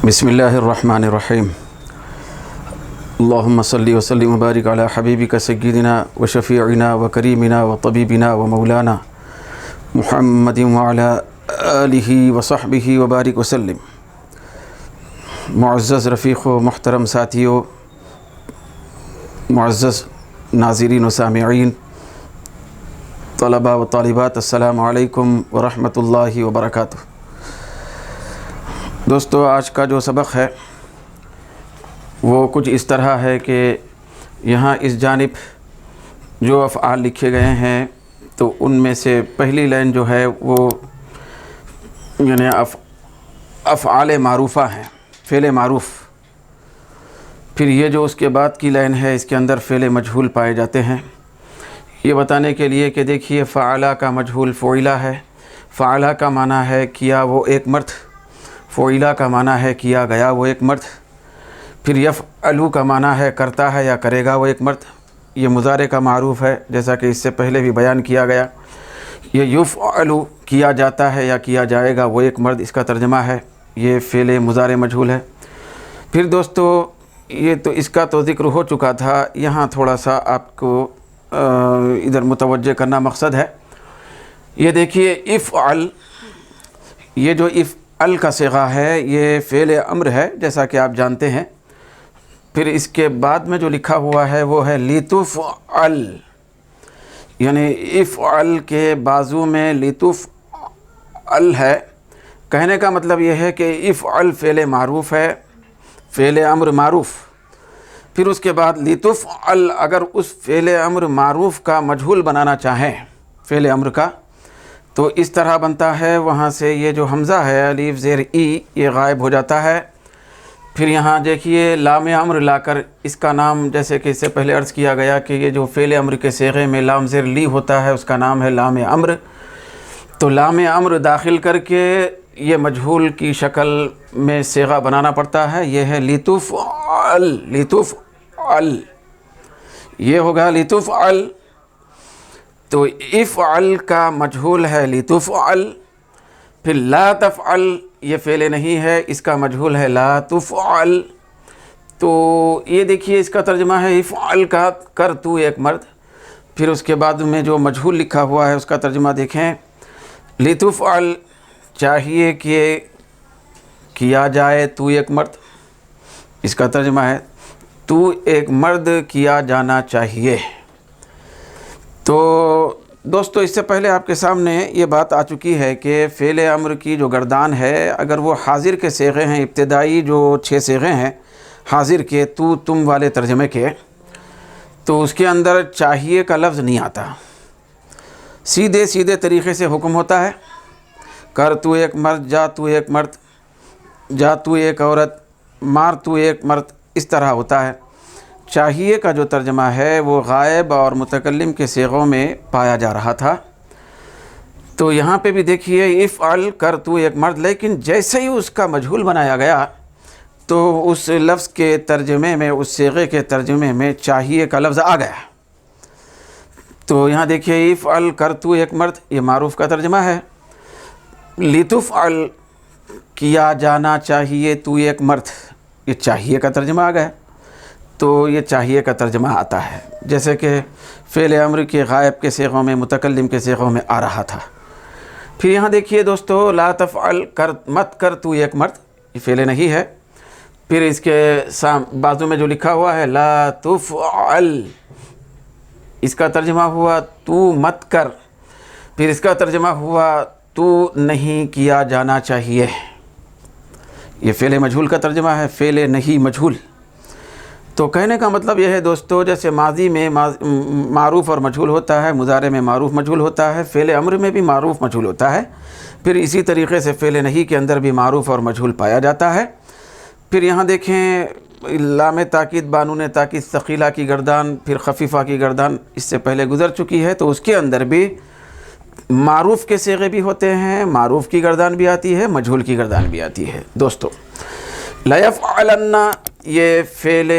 بسم اللہ الرحمن الرحیم اللہم صلی وسلم وبارک علی حبیبک سیدنا و شفیعنا و کریمنا و طبیبنا و مولانا محمد وعلی آلہ و صحبہ وبارک وسلم۔ معزز رفیق و محترم ساتھیو، معزز ناظرین و سامعین، طلباء و طالبات، السلام علیکم ورحمۃ اللہ وبرکاتہ۔ دوستو، آج کا جو سبق ہے وہ کچھ اس طرح ہے کہ یہاں اس جانب جو افعال لکھے گئے ہیں تو ان میں سے پہلی لائن جو ہے وہ یعنی افعال معروفہ ہیں، فعل معروف۔ پھر یہ جو اس کے بعد کی لائن ہے اس کے اندر فعل مجہول پائے جاتے ہیں، یہ بتانے کے لیے کہ دیکھیے فعلا کا مجہول فعلا ہے۔ فعلا کا معنی ہے کیا وہ ایک مرد، فعلا کا معنی ہے کیا گیا وہ ایک مرد۔ پھر یفعلو کا معنی ہے کرتا ہے یا کرے گا وہ ایک مرد، یہ مضارع کا معروف ہے جیسا کہ اس سے پہلے بھی بیان کیا گیا۔ یہ یفعلو کیا جاتا ہے یا کیا جائے گا وہ ایک مرد، اس کا ترجمہ ہے، یہ فعل مضارع مجہول ہے۔ پھر دوستو یہ تو اس کا تو ذکر ہو چکا تھا، یہاں تھوڑا سا آپ کو ادھر متوجہ کرنا مقصد ہے۔ یہ دیکھیے افعل، یہ جو افعل کا صیغہ ہے یہ فعل امر ہے جیسا کہ آپ جانتے ہیں۔ پھر اس کے بعد میں جو لکھا ہوا ہے وہ ہے لتفعل، یعنی افعل کے بازو میں لتفعل ہے۔ کہنے کا مطلب یہ ہے کہ افعل فعل معروف ہے، فعل امر معروف۔ پھر اس کے بعد لتفعل، اگر اس فعل امر معروف کا مجہول بنانا چاہیں فعل امر کا تو اس طرح بنتا ہے، وہاں سے یہ جو حمزہ ہے الف زیر ای یہ غائب ہو جاتا ہے۔ پھر یہاں دیکھیے لام امر لا کر اس کا نام، جیسے کہ اس سے پہلے عرض کیا گیا کہ یہ جو فعل امر کے صیغے میں لام زیر لی ہوتا ہے اس کا نام ہے لام امر، تو لام امر داخل کر کے یہ مجہول کی شکل میں صیغہ بنانا پڑتا ہے، یہ ہے لتفعل، لتفعل، یہ ہوگا لتفعل۔ تو افعل کا مجہول ہے لتفعل۔ پھر لا تفعل، یہ فعل نہیں ہے، اس کا مجہول ہے لا تفعل۔ تو یہ دیکھیے اس کا ترجمہ ہے افعل کا کر تو ایک مرد۔ پھر اس کے بعد میں جو مجہول لکھا ہوا ہے اس کا ترجمہ دیکھیں، لتفعل چاہیے کہ کیا جائے تو ایک مرد، اس کا ترجمہ ہے تو ایک مرد کیا جانا چاہیے۔ تو دوستو اس سے پہلے آپ کے سامنے یہ بات آ چکی ہے کہ فعل امر کی جو گردان ہے اگر وہ حاضر کے صیغے ہیں، ابتدائی جو 6 صیغے ہیں حاضر کے، تو تم والے ترجمے کے، تو اس کے اندر چاہیے کا لفظ نہیں آتا، سیدھے سیدھے طریقے سے حکم ہوتا ہے، کر تو ایک مرد، جا تو ایک مرد، جا تو ایک عورت، مار تو ایک مرد، اس طرح ہوتا ہے۔ چاہیے کا جو ترجمہ ہے وہ غائب اور متکلم کے صیغوں میں پایا جا رہا تھا۔ تو یہاں پہ بھی دیکھیے افعل کر تو ایک مرد، لیکن جیسے ہی اس کا مجہول بنایا گیا تو اس لفظ کے ترجمے میں، اس صیغے کے ترجمے میں چاہیے کا لفظ آ گیا۔ تو یہاں دیکھیے افعل کر تو ایک مرد، یہ معروف کا ترجمہ ہے۔ لتفعل کیا جانا چاہیے تو ایک مرد، یہ چاہیے کا ترجمہ آ گیا۔ تو یہ چاہیے کا ترجمہ آتا ہے جیسے کہ فعل امر کے غائب کے صیغوں میں، متکلم کے صیغوں میں آ رہا تھا۔ پھر یہاں دیکھیے دوستو لا تفعل کر مت کر تو ایک مرد، یہ فعل نہیں ہے۔ پھر اس کے بازو میں جو لکھا ہوا ہے لا تفعل، اس کا ترجمہ ہوا تو مت کر، پھر اس کا ترجمہ ہوا تو نہیں کیا جانا چاہیے، یہ فعل مجہول کا ترجمہ ہے، فعل نہیں مجہول۔ تو کہنے کا مطلب یہ ہے دوستو، جیسے ماضی میں معروف اور مجہول ہوتا ہے، مضارع میں معروف مجہول ہوتا ہے، فعل امر میں بھی معروف مجہول ہوتا ہے، پھر اسی طریقے سے فعل نہیں کے اندر بھی معروف اور مجہول پایا جاتا ہے۔ پھر یہاں دیکھیں لام تاکید بانون تاکید ثقیلہ کی گردان، پھر خفیفہ کی گردان اس سے پہلے گزر چکی ہے، تو اس کے اندر بھی معروف کے صیغے بھی ہوتے ہیں، معروف کی گردان بھی آتی ہے، مجہول کی گردان بھی آتی ہے۔ دوستو لیفعلن، یہ فعل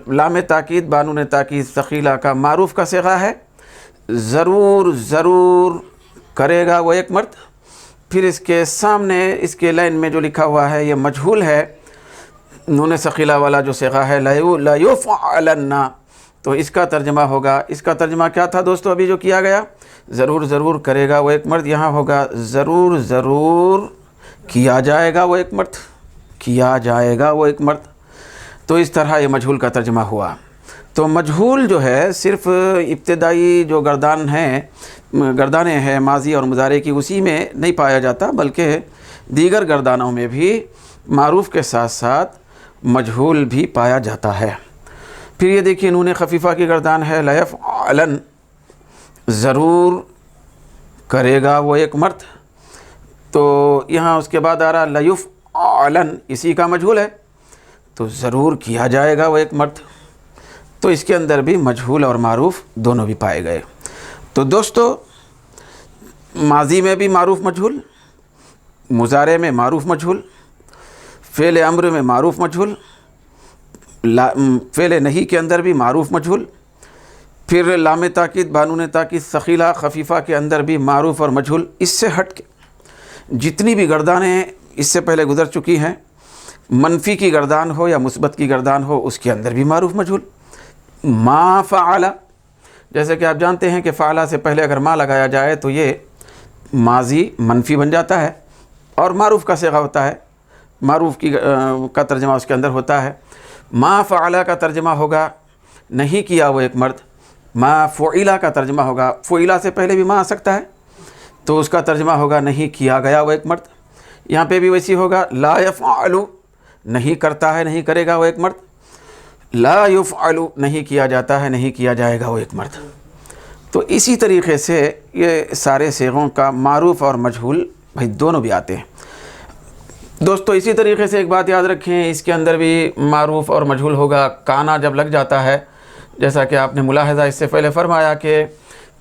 لام تاکید بانون تاکید ثقیلہ کا معروف کا صیغہ ہے، ضرور ضرور کرے گا وہ ایک مرد، پھر اس کے سامنے اس کے لائن میں جو لکھا ہوا ہے یہ مجہول ہے، نون ثقیلہ والا جو صیغہ ہے لا یفعلن، تو اس کا ترجمہ ہوگا، اس کا ترجمہ کیا تھا دوستو ابھی جو کیا گیا؟ ضرور ضرور کرے گا وہ ایک مرد، یہاں ہوگا ضرور ضرور کیا جائے گا وہ ایک مرد، کیا جائے گا وہ ایک مرد۔ تو اس طرح یہ مجہول کا ترجمہ ہوا۔ تو مجہول جو ہے صرف ابتدائی جو گردانیں ہیں ماضی اور مضارع کی اسی میں نہیں پایا جاتا، بلکہ دیگر گردانوں میں بھی معروف کے ساتھ ساتھ مجہول بھی پایا جاتا ہے۔ پھر یہ دیکھیے نون خفیفہ کی گردان ہے لیفعلن، ضرور کرے گا وہ ایک مرد، تو یہاں اس کے بعد آ رہا لیفعلن، اسی کا مجہول ہے، تو ضرور کیا جائے گا وہ ایک مرد، تو اس کے اندر بھی مجہول اور معروف دونوں بھی پائے گئے۔ تو دوستو ماضی میں بھی معروف مجہول، مضارع میں معروف مجہول، فعل امر میں معروف مجہول، فعل نہیں کے اندر بھی معروف مجہول، پھر لام تاکید بانون تاکید ثقیلہ خفیفہ کے اندر بھی معروف اور مجہول۔ اس سے ہٹ کے جتنی بھی گردانیں اس سے پہلے گزر چکی ہیں، منفی کی گردان ہو یا مثبت کی گردان ہو، اس کے اندر بھی معروف مجہول۔ ما فعل، جیسے کہ آپ جانتے ہیں کہ فعلہ سے پہلے اگر ما لگایا جائے تو یہ ماضی منفی بن جاتا ہے اور معروف کا صیغہ ہوتا ہے، معروف کا ترجمہ اس کے اندر ہوتا ہے۔ ما فعل کا ترجمہ ہوگا نہیں کیا وہ ایک مرد، ما فعل کا ترجمہ ہوگا، فعل سے پہلے بھی ما آ سکتا ہے تو اس کا ترجمہ ہوگا نہیں کیا گیا وہ ایک مرد۔ یہاں پہ بھی ویسی ہوگا لا یفعل، نہیں کرتا ہے نہیں کرے گا وہ ایک مرد، لا یفعل نہیں کیا جاتا ہے نہیں کیا جائے گا وہ ایک مرد۔ تو اسی طریقے سے یہ سارے صیغوں کا معروف اور مجہول بھائی دونوں بھی آتے ہیں۔ دوستو اسی طریقے سے ایک بات یاد رکھیں، اس کے اندر بھی معروف اور مجہول ہوگا کانا جب لگ جاتا ہے، جیسا کہ آپ نے ملاحظہ اس سے پہلے فرمایا کہ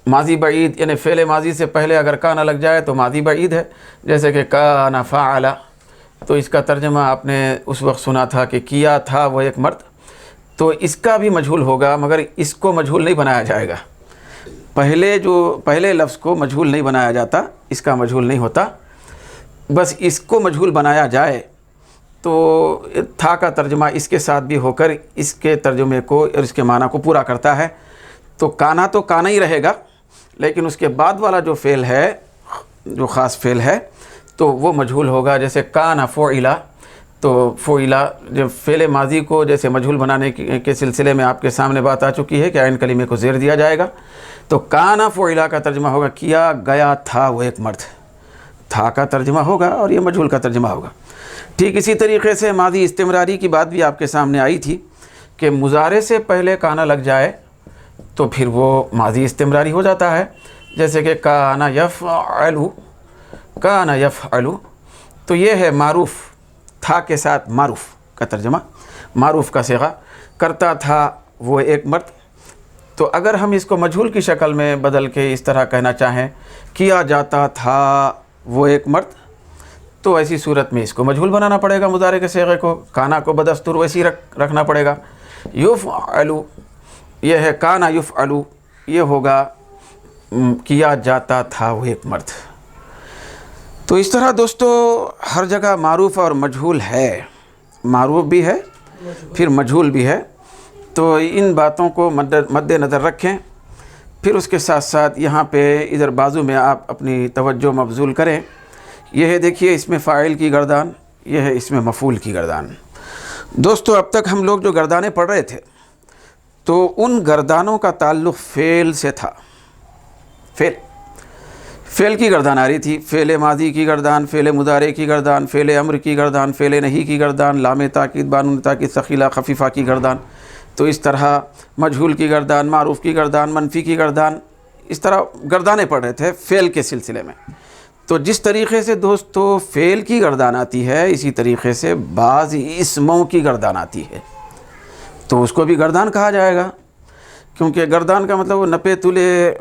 ماضی بعید یعنی فعل ماضی سے پہلے اگر کانا لگ جائے تو ماضی بعید ہے، جیسے کہ کانا فعل، تو اس کا ترجمہ آپ نے اس وقت سنا تھا کہ کیا تھا وہ ایک مرد، تو اس کا بھی مجہول ہوگا، مگر اس کو مجہول نہیں بنایا جائے گا۔ پہلے لفظ کو مجہول نہیں بنایا جاتا، اس کا مجہول نہیں ہوتا، بس اس کو مجہول بنایا جائے تو تھا کا ترجمہ اس کے ساتھ بھی ہو کر اس کے ترجمے کو اور اس کے معنی کو پورا کرتا ہے، تو کانا ہی رہے گا، لیکن اس کے بعد والا جو فعل ہے، جو خاص فعل ہے، تو وہ مجہول ہوگا۔ جیسے کانا فعلا، تو فعلا جب فعل ماضی کو جیسے مجہول بنانے کے سلسلے میں آپ کے سامنے بات آ چکی ہے کہ عین کلمے کو زیر دیا جائے گا، تو کانا فعلا کا ترجمہ ہوگا کیا گیا تھا وہ ایک مرد، تھا کا ترجمہ ہوگا اور یہ مجہول کا ترجمہ ہوگا۔ ٹھیک اسی طریقے سے ماضی استمراری کی بات بھی آپ کے سامنے آئی تھی کہ مضارع سے پہلے کانا لگ جائے تو پھر وہ ماضی استمراری ہو جاتا ہے، جیسے کہ کانا یفعل، کانا یفعل، تو یہ ہے معروف، تھا کے ساتھ معروف کا ترجمہ، معروف کا صیغہ، کرتا تھا وہ ایک مرد۔ تو اگر ہم اس کو مجہول کی شکل میں بدل کے اس طرح کہنا چاہیں کیا جاتا تھا وہ ایک مرد، تو ایسی صورت میں اس کو مجہول بنانا پڑے گا، مضارع کے صیغے کو، کانا کو بدستور ویسی رکھنا پڑے گا۔ یفعل، یہ ہے کانا یفعل، یہ ہوگا کیا جاتا تھا وہ ایک مرد۔ تو اس طرح دوستو ہر جگہ معروف اور مجہول ہے، معروف بھی ہے پھر مجہول بھی ہے، تو ان باتوں کو مد نظر رکھیں۔ پھر اس کے ساتھ ساتھ یہاں پہ ادھر بازو میں آپ اپنی توجہ مبذول کریں، یہ ہے دیکھیے اس میں فاعل کی گردان، یہ ہے اس میں مفعول کی گردان۔ دوستو اب تک ہم لوگ جو گردانیں پڑھ رہے تھے تو ان گردانوں کا تعلق فعل سے تھا، فعل کی گردان آ رہی تھی، فعل ماضی کی گردان، فعل مضارع کی گردان، فعل امر کی گردان، فعل نہیں کی گردان، لام تاکید بانون تاکید ثقیلہ خفیفہ کی گردان، تو اس طرح مجہول کی گردان، معروف کی گردان، منفی کی گردان، اس طرح گردانیں پڑھ رہے تھے فعل کے سلسلے میں۔ تو جس طریقے سے دوستو فعل کی گردان آتی ہے، اسی طریقے سے بعض اسموں کی گردان آتی ہے، تو اس کو بھی گردان کہا جائے گا، کیونکہ گردان کا مطلب وہ نپے تلے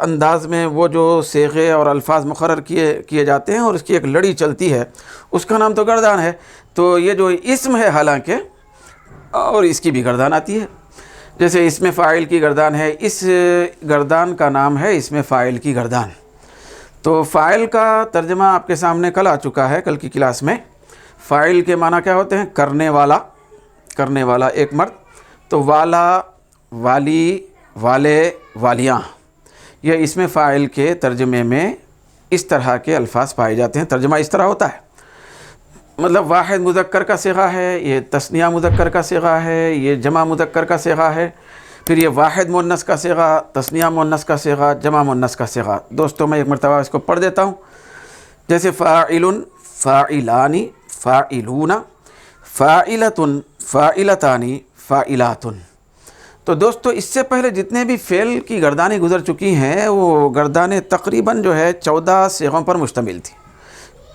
انداز میں وہ جو صیغے اور الفاظ مقرر کیے جاتے ہیں اور اس کی ایک لڑی چلتی ہے، اس کا نام تو گردان ہے۔ تو یہ جو اسم ہے حالانکہ، اور اس کی بھی گردان آتی ہے، جیسے اسم فاعل کی گردان ہے، اس گردان کا نام ہے اسم فاعل کی گردان۔ تو فاعل کا ترجمہ آپ کے سامنے کل آ چکا ہے، کل کی کلاس میں۔ فاعل کے معنی کیا ہوتے ہیں؟ کرنے والا، کرنے والا ایک مرد۔ تو والا، والی، والے، والیاں، یہ اسم فاعل کے ترجمے میں اس طرح کے الفاظ پائے جاتے ہیں۔ ترجمہ اس طرح ہوتا ہے، مطلب واحد مذکر کا صیغہ ہے، یہ تثنیہ مذکر کا صیغہ ہے، یہ جمع مذکر کا صیغہ ہے، پھر یہ واحد مؤنث کا صیغہ، تثنیہ مؤنث کا صیغہ، جمع مؤنث کا صیغہ۔ دوستوں میں ایک مرتبہ اس کو پڑھ دیتا ہوں، جیسے فاعل، فاعلان، فاعلون، فاعلۃ، فاعلتان، فاعلات۔ تو دوستو اس سے پہلے جتنے بھی فعل کی گردانیں گزر چکی ہیں وہ گردانیں تقریباً جو ہے 14 صیغوں پر مشتمل تھی،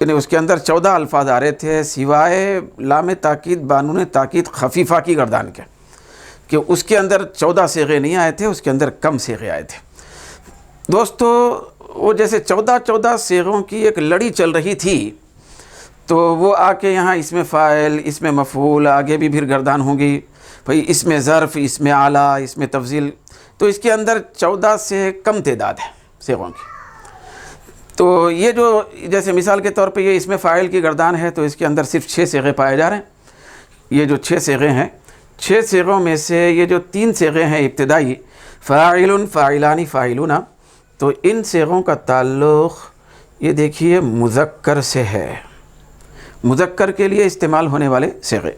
یعنی اس کے اندر 14 الفاظ آ رہے تھے، سوائے لام تاکید بانون تاکید خفیفہ کی گردان کے، کہ اس کے اندر 14 صیغے نہیں آئے تھے، اس کے اندر کم صیغے آئے تھے۔ دوستو وہ جیسے 14 صیغوں کی ایک لڑی چل رہی تھی، تو وہ آ کے یہاں اس میں فاعل، اس میں مفعول، آگے بھی پھر گردان ہوں گی، بھئی اس میں ظرف، اس میں اعلیٰ، اس میں تفضیل، تو اس کے اندر 14 سے کم تعداد ہے صیغوں کی۔ تو یہ جو جیسے مثال کے طور پہ یہ اس میں فاعل کی گردان ہے، تو اس کے اندر صرف 6 صیغے پائے جا رہے ہیں۔ یہ جو 6 صیغے ہیں، 6 صیغوں میں سے یہ جو 3 صیغے ہیں ابتدائی، فاعل، فاعلان، فاعلون، تو ان صیغوں کا تعلق یہ دیکھیے مذکر سے ہے، مذکر کے لیے استعمال ہونے والے صیغے۔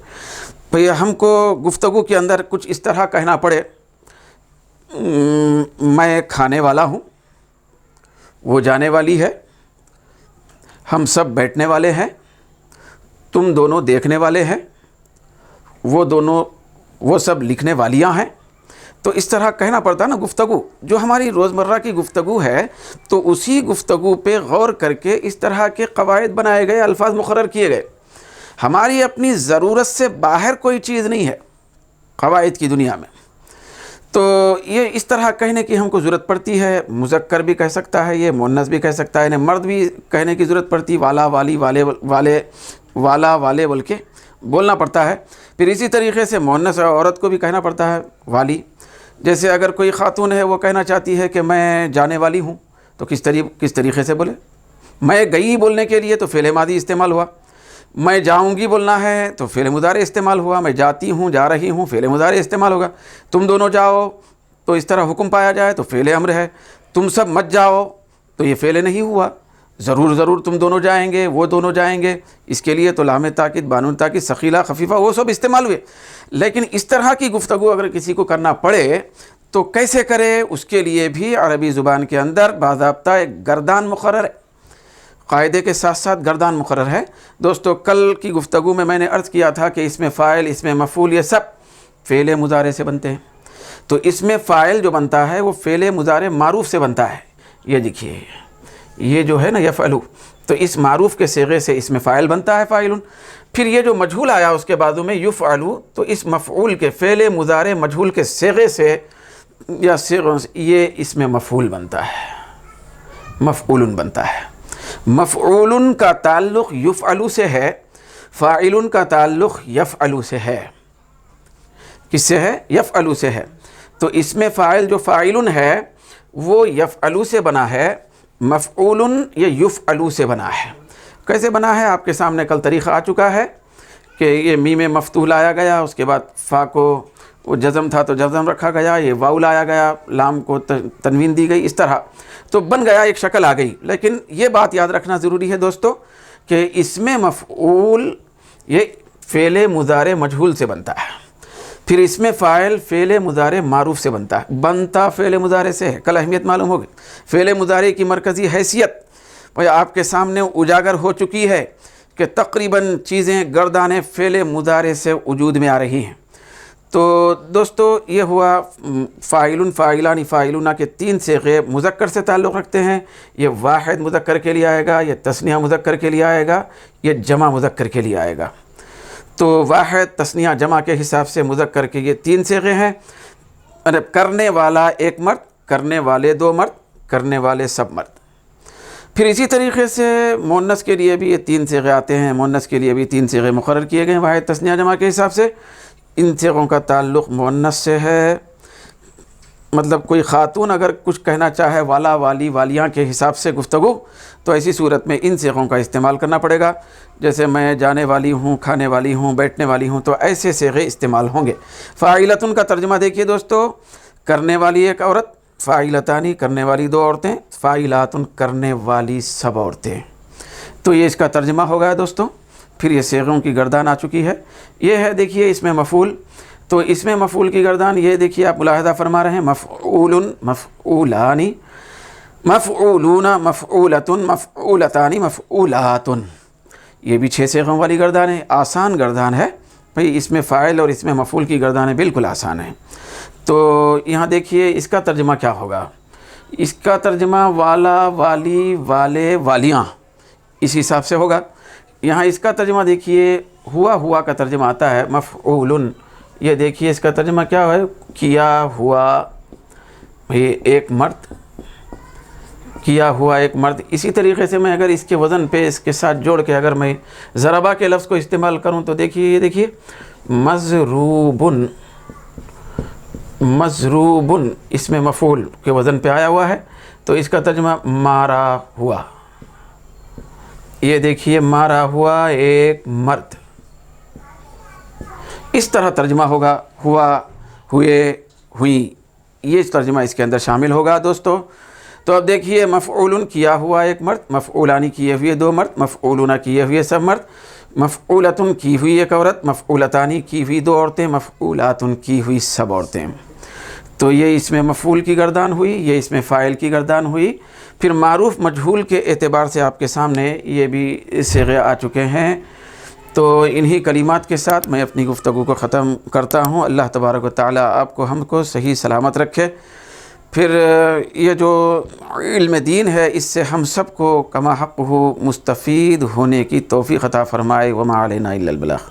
بھئی ہم کو گفتگو کے اندر کچھ اس طرح کہنا پڑے، میں کھانے والا ہوں، وہ جانے والی ہے، ہم سب بیٹھنے والے ہیں، تم دونوں دیکھنے والے ہیں، وہ سب لکھنے والیاں ہیں۔ تو اس طرح کہنا پڑتا ہے نا گفتگو، جو ہماری روزمرہ کی گفتگو ہے، تو اسی گفتگو پہ غور کر کے اس طرح کے قواعد بنائے گئے، الفاظ مقرر کیے گئے۔ ہماری اپنی ضرورت سے باہر کوئی چیز نہیں ہے قواعد کی دنیا میں، تو یہ اس طرح کہنے کی ہم کو ضرورت پڑتی ہے۔ مذکر بھی کہہ سکتا ہے، یہ مؤنث بھی کہہ سکتا ہے، یعنی مرد بھی کہنے کی ضرورت پڑتی، والا، والی، والے، والے، والا، والے بول کے بولنا پڑتا ہے۔ پھر اسی طریقے سے مؤنث اور عورت کو بھی کہنا پڑتا ہے والی۔ جیسے اگر کوئی خاتون ہے، وہ کہنا چاہتی ہے کہ میں جانے والی ہوں، تو کس طریقے سے بولے؟ میں گئی بولنے کے لیے تو فعل ماضی استعمال ہوا، میں جاؤں گی بولنا ہے تو فعل مضارع استعمال ہوا، میں جاتی ہوں، جا رہی ہوں، فعل مضارع استعمال ہوگا۔ تم دونوں جاؤ تو اس طرح حکم پایا جائے تو فعل امر ہے۔ تم سب مت جاؤ تو یہ فعل نہیں ہوا، ضرور تم دونوں جائیں گے، وہ دونوں جائیں گے، اس کے لیے تو لام تاکید بانون تاکید ثقیلہ خفیفہ وہ سب استعمال ہوئے۔ لیکن اس طرح کی گفتگو اگر کسی کو کرنا پڑے تو کیسے کرے؟ اس کے لیے بھی عربی زبان کے اندر باضابطہ ایک گردان مقرر ہے، قاعدے کے ساتھ ساتھ گردان مقرر ہے۔ دوستو کل کی گفتگو میں نے عرض کیا تھا کہ اس میں فاعل، اس میں مفعول، یہ سب فعل مضارع سے بنتے ہیں۔ تو اس میں فاعل جو بنتا ہے وہ فعل مضارع معروف سے بنتا ہے۔ یہ دیکھیے، یہ جو ہے نا یفعلو، تو اس معروف کے صیغے سے اس میں فاعل بنتا ہے فاعلن۔ پھر یہ جو مجہول آیا اس کے بعد میں یفعلو، تو اس مفعول کے فعل مضارع مجہول کے صیغے سے یا صیغوں سے یہ اس میں مفعول بنتا ہے، مفعول بنتا ہے۔ مفعول کا تعلق یفعلو سے ہے، فاعل کا تعلق یفعلو سے ہے۔ کس سے ہے؟ یفعلو سے ہے۔ تو اس میں فاعل جو فاعل ہے وہ یفعلو سے بنا ہے، مفعول یہ یفعلو سے بنا ہے۔ کیسے بنا ہے؟ آپ کے سامنے کل طریقہ آ چکا ہے کہ یہ میم مفتوح لایا گیا، اس کے بعد فا کو وہ جزم تھا تو جزم رکھا گیا، یہ واو لایا گیا، لام کو تنوین دی گئی، اس طرح تو بن گیا، ایک شکل آ گئی۔ لیکن یہ بات یاد رکھنا ضروری ہے دوستو کہ اس میں مفعول یہ فعل مضارع مجہول سے بنتا ہے، پھر اس میں فاعل فعل مضارع معروف سے بنتا ہے۔ بنتا فعل مضارع سے ہے، کل اہمیت معلوم ہوگی۔ فعل مضارع کی مرکزی حیثیت آپ کے سامنے اجاگر ہو چکی ہے کہ تقریباً چیزیں گردانیں فعل مضارع سے وجود میں آ رہی ہیں۔ تو دوستو یہ ہوا فاعل، فاعلان، فاعلون کے 3 صیغے مذکر سے تعلق رکھتے ہیں۔ یہ واحد مذکر کے لیے آئے گا، یہ تثنیہ مذکر کے لیے آئے گا، یہ جمع مذکر کے لیے آئے گا۔ تو واحد، تثنیہ، جمع کے حساب سے مذکر کے یہ 3 صیغے ہیں، کرنے والا ایک مرد، کرنے والے 2 مرد، کرنے والے سب مرد۔ پھر اسی طریقے سے مؤنث کے لیے بھی یہ 3 صیغے آتے ہیں، مؤنث کے لیے بھی 3 صیغے مقرر کیے گئے ہیں واحد، تثنیہ، جمع کے حساب سے۔ ان صیغوں کا تعلق مؤنث سے ہے، مطلب کوئی خاتون اگر کچھ کہنا چاہے والا والی والیاں کے حساب سے گفتگو، تو ایسی صورت میں ان صیغوں کا استعمال کرنا پڑے گا. جیسے میں جانے والی ہوں، کھانے والی ہوں، بیٹھنے والی ہوں، تو ایسے صیغے استعمال ہوں گے. فاعلتن کا ترجمہ دیکھیے دوستو، کرنے والی ایک عورت، فاعلتانی کرنے والی دو عورتیں، فاعلاتن کرنے والی سب عورتیں. تو یہ اس کا ترجمہ ہو گیا دوستو. پھر یہ صیغوں کی گردان آ چکی ہے. یہ ہے دیکھیے اس میں مفعول. تو اس میں مفعول کی گردان یہ دیکھیے آپ ملاحظہ فرما رہے ہیں، مفعول، مفعولانی، مفعولون، مفعولتن، مفعولتانی، مفعولات. یہ بھی 6 صیغوں والی گردان ہے. آسان گردان ہے بھئی، اس میں فاعل اور اس میں مفعول کی گردانیں بالکل آسان ہیں. تو یہاں دیکھیے اس کا ترجمہ کیا ہوگا. اس کا ترجمہ والا، والی، والے، والیاں، اس حساب سے ہوگا. یہاں اس کا ترجمہ دیکھیے، ہوا کا ترجمہ آتا ہے مفعول. یہ دیکھیے اس کا ترجمہ کیا ہے، کیا ہوا ایک مرد، کیا ہوا ایک مرد. اسی طریقے سے میں اگر اس کے وزن پہ اس کے ساتھ جوڑ کے اگر میں ضربہ کے لفظ کو استعمال کروں تو دیکھیے، یہ دیکھیے مضروبن، مضروبن اس میں مفعول کے وزن پہ آیا ہوا ہے. تو اس کا ترجمہ مارا ہوا. یہ دیکھیے مارا ہوا ایک مرد. اس طرح ترجمہ ہوگا، ہوا، ہوئے، ہوئی. یہ ترجمہ اس کے اندر شامل ہوگا دوستو. تو اب دیکھیے مفعول کیا ہوا ایک مرد، مفعولانی کیے ہوئے 2 مرد، مفعولون کیے ہوئے سب مرد، مفعولتن کی ہوئی ایک عورت، مفعولتانی کی ہوئی 2 عورتیں، مفعولاتن کی ہوئی سب عورتیں. تو یہ اس میں مفعول کی گردان ہوئی، یہ اس میں فاعل کی گردان ہوئی. پھر معروف مجہول کے اعتبار سے آپ کے سامنے یہ بھی صیغے آ چکے ہیں. تو انہی کلمات کے ساتھ میں اپنی گفتگو کو ختم کرتا ہوں. اللہ تبارک و تعالی آپ کو ہم کو صحیح سلامت رکھے. پھر یہ جو علم دین ہے اس سے ہم سب کو کما حق ہو مستفید ہونے کی توفیق عطا فرمائے. وما علینا الا البلاغ.